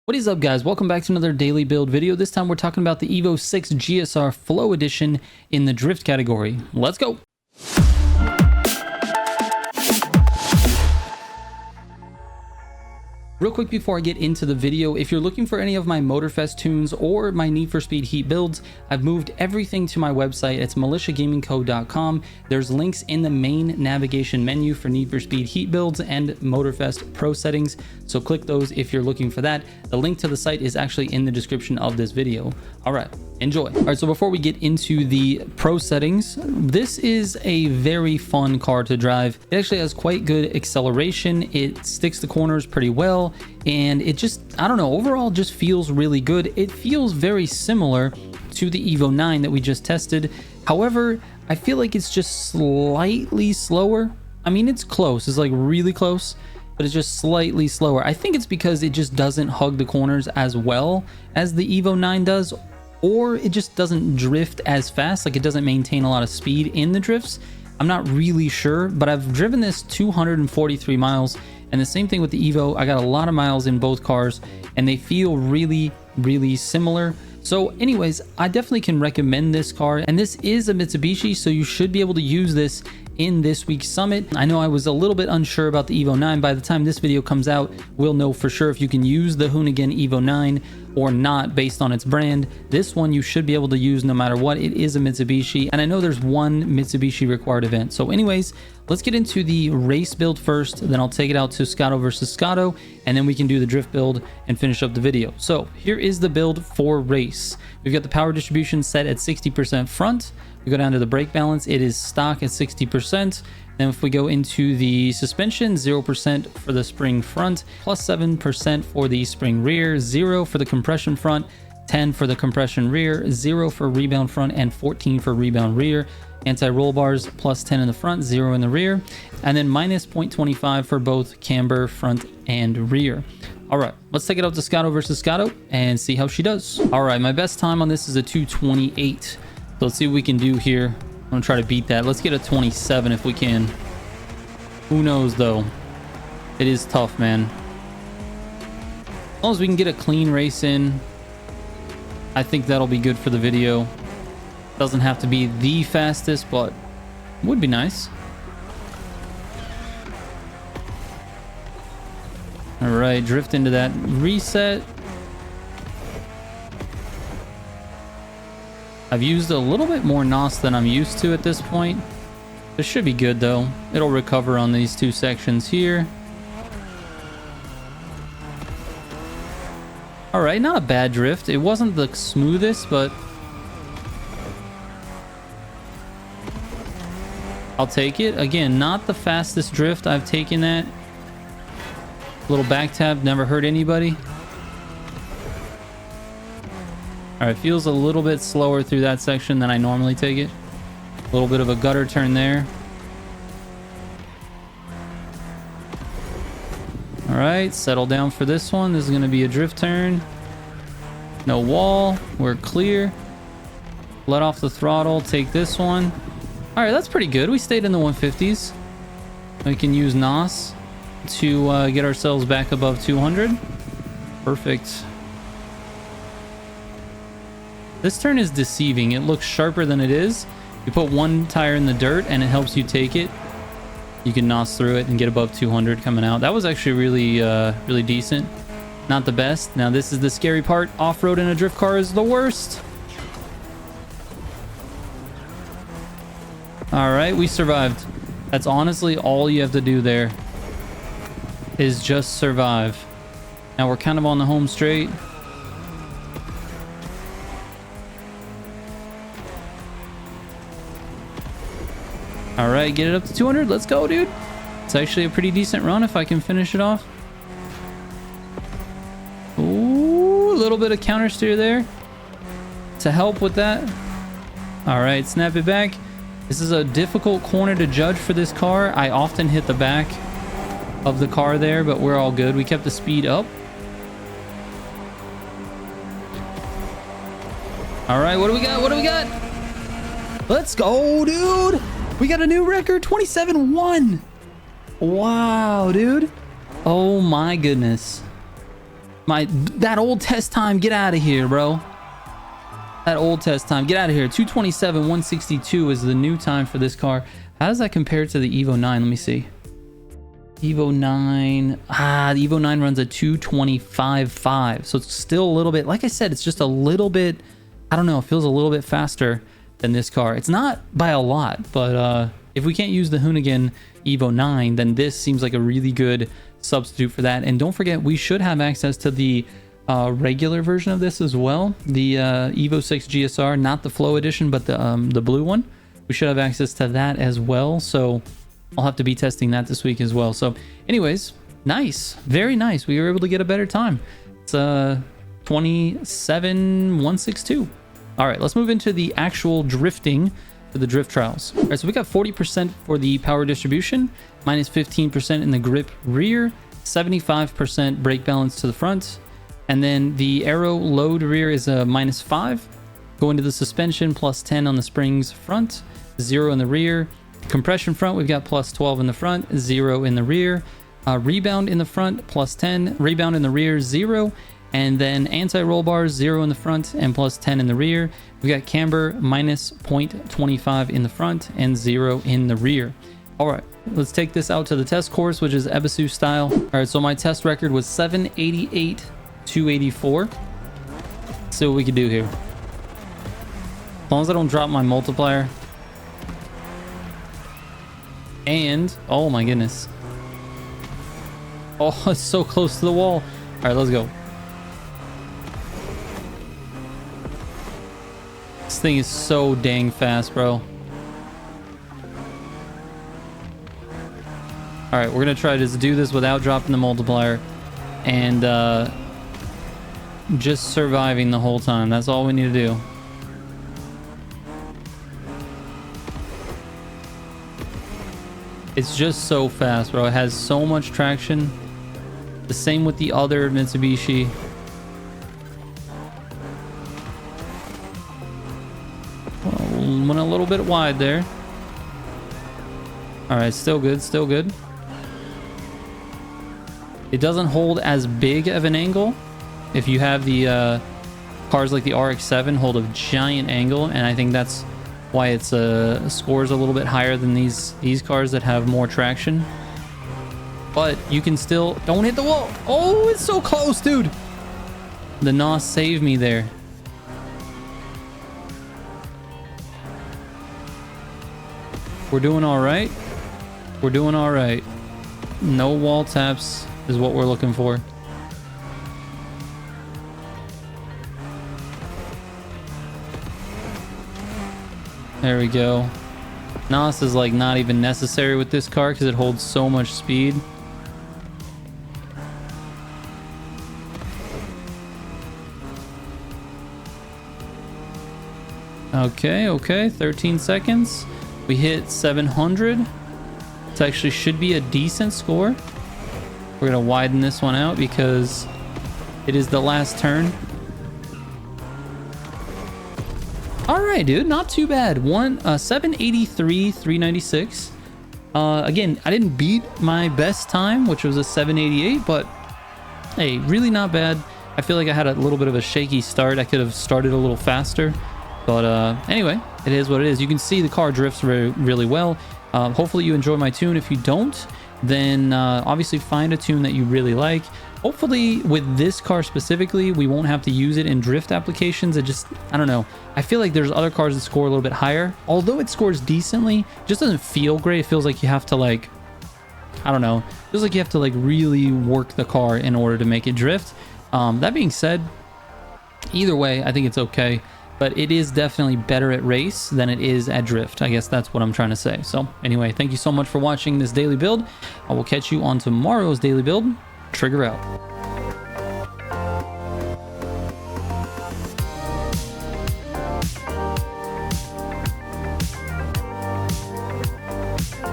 What is up, guys? Welcome back to another daily build video. This time we're talking about the EVO 6 GSR Flow Edition in the drift category. Let's go. Real quick before I get into the video, if you're looking for any of my Motorfest tunes or my Need for Speed Heat builds, I've moved everything to my website. It's militiagamingco.com. There's links in the main navigation menu for Need for Speed Heat builds and Motorfest Pro settings, so click those if you're looking for that. The link to the site is actually in the description of this video. All right, enjoy. All right, so before we get into the pro settings, this is a very fun car to drive. It actually has quite good acceleration. It sticks the corners pretty well, and it just, I don't know, overall just feels really good. It feels very similar to the EVO 9 that we just tested. However, I feel like it's just slightly slower. I mean, it's close, it's like really close, but it's just slightly slower. I think it's because it just doesn't hug the corners as well as the EVO 9 does, or it just doesn't drift as fast. Like, it doesn't maintain a lot of speed in the drifts. I'm not really sure, but I've driven this 243 miles, and the same thing with the EVO. I got a lot of miles in both cars, and they feel really, really similar. So anyways, I definitely can recommend this car, and this is a Mitsubishi, so you should be able to use this in this week's summit. I know I was a little bit unsure about the EVO 9. By the time this video comes out, we'll know for sure if you can use the Hoonigan EVO 9 or not based on its brand. This one you should be able to use no matter what. It is a Mitsubishi, and I know there's one Mitsubishi required event. So anyways, let's get into the race build first, then I'll take it out to Scotto versus Scotto, and then we can do the drift build and finish up the video. So here is the build for race. We've got the power distribution set at 60% front. We go down to the brake balance, it is stock at 60%. Then if we go into the suspension, 0% for the spring front, plus 7% for the spring rear, 0 for the compression front, 10 for the compression rear, 0 for rebound front, and 14 for rebound rear. Anti-roll bars, plus 10 in the front, 0 in the rear, and then minus 0.25 for both camber front and rear. All right, let's take it up to Scotto versus Scotto and see how she does. All right, my best time on this is a 2:28. So let's see what we can do here. I'm gonna try to beat that. Let's get a 27 if we can. Who knows though? It is tough, man. As long as we can get a clean race in, I think that'll be good for the video. Doesn't have to be the fastest, but would be nice. All right, drift into that reset. I've used a little bit more NOS than I'm used to at this point. This should be good though. It'll recover on these two sections here. All right, not a bad drift. It wasn't the smoothest, but I'll take it. Again, not the fastest drift. I've taken that. Little back tab, never hurt anybody. All right, feels a little bit slower through that section than I normally take it. A little bit of a gutter turn there. All right, settle down for this one. This is gonna be a drift turn. No wall, we're clear. Let off the throttle, take this one. All right, that's pretty good. We stayed in the 150s. We can use NOS to get ourselves back above 200. Perfect. This turn is deceiving. It looks sharper than it is. You put one tire in the dirt and it helps you take it. You can NOS through it and get above 200 coming out. That was actually really, really decent. Not the best. Now this is the scary part. Off-road in a drift car is the worst. All right, we survived. That's honestly all you have to do there, is just survive. Now we're kind of on the home straight. All right, get it up to 200. Let's go, dude. It's actually a pretty decent run if I can finish it off. Ooh, a little bit of counter steer there to help with that. All right, snap it back. This is a difficult corner to judge for this car. I often hit the back of the car there, but we're all good. We kept the speed up. All right, what do we got? What do we got? Let's go, dude. We got a new record, 27-1. Wow, dude. Oh my goodness. That old test time, get out of here, bro. That old test time, get out of here. 227 162 is the new time for this car. How does that compare to the EVO 9? Let me see. EVO 9, the EVO 9 runs at 225.5, so it's still a little bit, like I said, it's just a little bit, I don't know, it feels a little bit faster than this car. It's not by a lot, but if we can't use the Hoonigan EVO 9, then this seems like a really good substitute for that. And don't forget, we should have access to the regular version of this as well, the EVO 6 GSR, not the Flow edition, but the blue one. We should have access to that as well, so I'll have to be testing that this week as well. So anyways, nice, very nice. We were able to get a better time. It's 27.162. All right, let's move into the actual drifting for the drift trials. All right, so we got 40% for the power distribution, minus 15% in the grip rear, 75% brake balance to the front, and then the aero load rear is a minus 5. Go into the suspension, plus 10 on the springs front, 0 in the rear. Compression front, we've got plus 12 in the front, 0 in the rear. Rebound in the front, plus 10. Rebound in the rear, 0. And then anti-roll bars, 0 in the front and plus 10 in the rear. We got camber, minus 0.25 in the front and 0 in the rear. All right, let's take this out to the test course, which is Ebisu style. All right, so my test record was 788, 284. Let's see what we can do here. As long as I don't drop my multiplier. And, oh my goodness. Oh, it's so close to the wall. All right, let's go. This thing is so dang fast, bro. All right, we're gonna try to do this without dropping the multiplier and just surviving the whole time. That's all we need to do. It's just so fast, bro. It has so much traction. The same with the other Mitsubishi. Well, went a little bit wide there. All right, still good, still good. It doesn't hold as big of an angle. If you have the cars like the RX-7 hold a giant angle, and I think that's why its scores a little bit higher than these cars that have more traction. But you can still, don't hit the wall. Oh, it's so close, dude. The NOS saved me there. We're doing all right. We're doing all right. No wall taps is what we're looking for. There we go. NOS is like not even necessary with this car because it holds so much speed. Okay, 13 seconds. We hit 700. It actually should be a decent score. We're gonna widen this one out because it is the last turn. All right, dude, not too bad. 783, 396. Again, I didn't beat my best time, which was a 788, but hey, really not bad. I feel like I had a little bit of a shaky start. I could have started a little faster, but anyway, it is what it is. You can see the car drifts really well. Hopefully you enjoy my tune. If you don't, then obviously find a tune that you really like. Hopefully with this car specifically, we won't have to use it in drift applications. It just, I don't know. I feel like there's other cars that score a little bit higher. Although it scores decently, it just doesn't feel great. It feels like you have to like, I don't know. It feels like you have to like really work the car in order to make it drift. That being said, either way, I think it's okay. But it is definitely better at race than it is at drift. I guess that's what I'm trying to say. So anyway, thank you so much for watching this daily build. I will catch you on tomorrow's daily build. Trigger out.